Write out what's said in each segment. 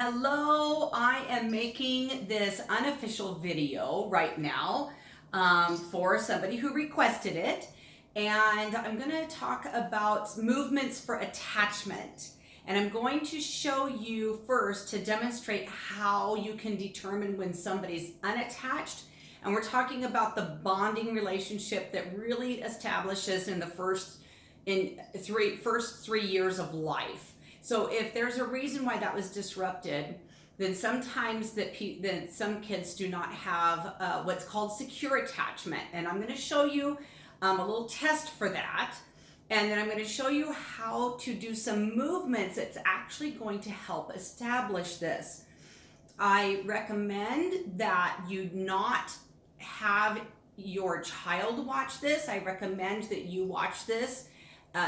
Hello, I am making this unofficial video right now for somebody who requested it. And I'm going to talk about movements for attachment. And I'm going to show you first to demonstrate how you can determine when somebody's unattached. And we're talking about the bonding relationship that really establishes in the first 3 years of life. So if there's a reason why that was disrupted, then sometimes then some kids do not have what's called secure attachment. And I'm going to show you a little test for that. And then I'm going to show you how to do some movements that's actually going to help establish this. I recommend that you not have your child watch this. I recommend that you watch this.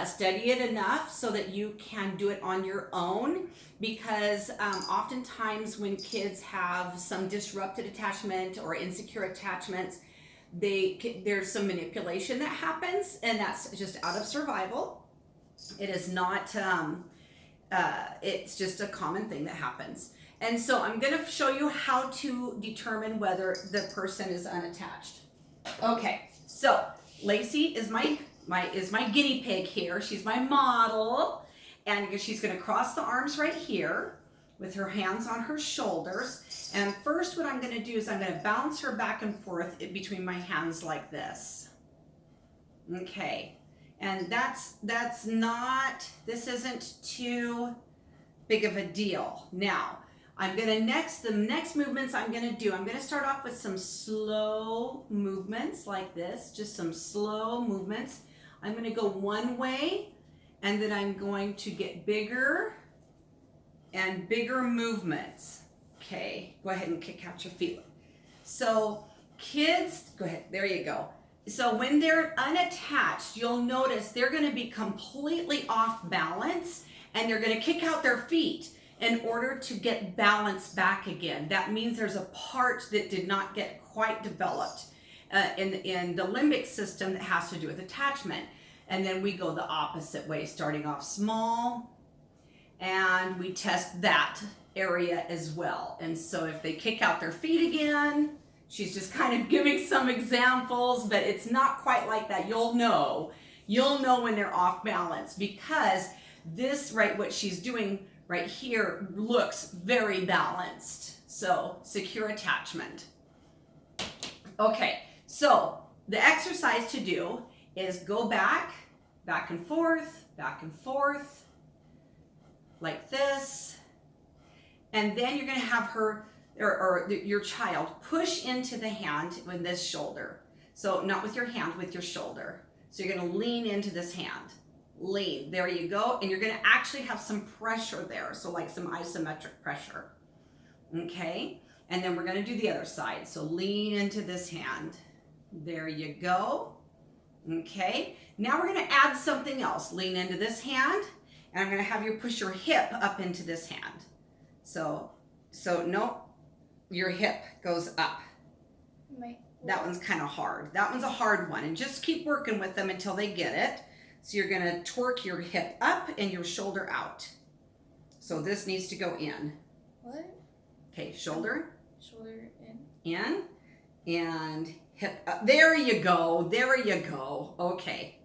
Study it enough so that you can do it on your own, because oftentimes when kids have some disrupted attachment or insecure attachments, there's some manipulation that happens, and that's just out of survival. It is not, it's just a common thing that happens. And so I'm going to show you how to determine whether the person is unattached. Okay, so Lacey is my guinea pig here. She's my model, and she's going to cross the arms right here with her hands on her shoulders. And first what I'm going to do is I'm going to bounce her back and forth between my hands like this. Okay, and this isn't too big of a deal. Now the next movements I'm going to start off with some slow movements like this, just some slow movements. I'm going to go one way, and then I'm going to get bigger and bigger movements. Okay, go ahead and kick out your feet. So kids, go ahead, there you go. So when they're unattached, you'll notice they're going to be completely off balance, and they're going to kick out their feet in order to get balance back again. That means there's a part that did not get quite developed in the limbic system that has to do with attachment. And then we go the opposite way, starting off small, and we test that area as well. And so if they kick out their feet again, she's just kind of giving some examples, but it's not quite like that. You'll know when they're off balance, because what she's doing right here looks very balanced. So secure attachment. Okay, so the exercise to do is go back and forth, like this. And then you're going to have her or your child push into the hand with this shoulder. So not with your hand, with your shoulder. So you're going to lean into this hand. Lean, there you go. And you're going to actually have some pressure there. So like some isometric pressure. Okay. And then we're going to do the other side. So lean into this hand. There you go. Okay. Now we're going to add something else. Lean into this hand, and I'm going to have you push your hip up into this hand. So no, your hip goes up. That one's kind of hard. That one's a hard one. And just keep working with them until they get it. So you're going to torque your hip up and your shoulder out. So this needs to go in. What? Okay, shoulder. Shoulder in. In. And hip up. There you go. There you go. Okay.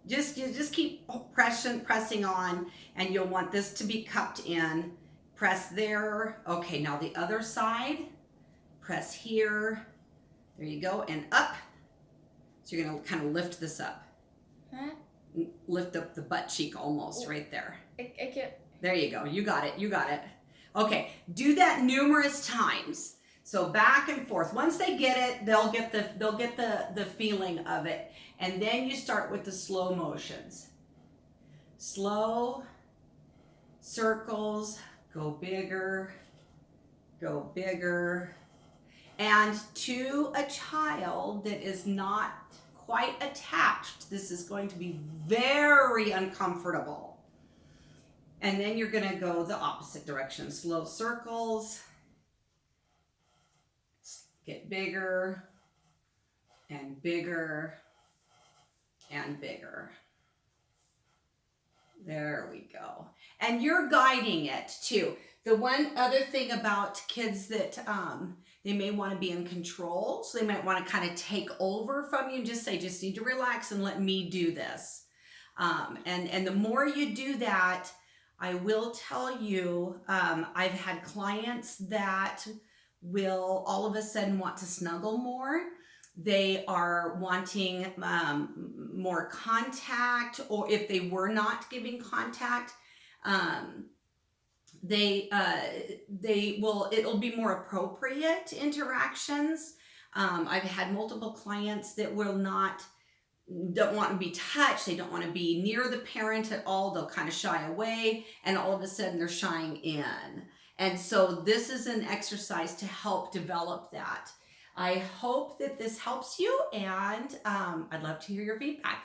Just keep pressing on, and you'll want this to be cupped in. Press there. Okay, now the other side. Press here. There you go. And up. So you're going to kind of lift this up. Huh? Lift up the butt cheek almost right there. I can't. There you go. You got it. Okay, do that numerous times. So back and forth. Once they get it, they'll get the feeling of it. And then you start with the slow motions. Slow circles, go bigger. And to a child that is not quite attached, this is going to be very uncomfortable. And then you're going to go the opposite direction. Slow circles. Get bigger and bigger and bigger. There we go. And you're guiding it too. The one other thing about kids that they may want to be in control, so they might want to kind of take over from you and just say, just need to relax and let me do this. And the more you do that, I will tell you, I've had clients that will all of a sudden want to snuggle more. They are wanting more contact, or if they were not giving contact, they will, it'll be more appropriate interactions. I've had multiple clients that don't want to be touched. They don't want to be near the parent at all. They'll kind of shy away, and all of a sudden they're shying in. And so this is an exercise to help develop that. I hope that this helps you, and I'd love to hear your feedback.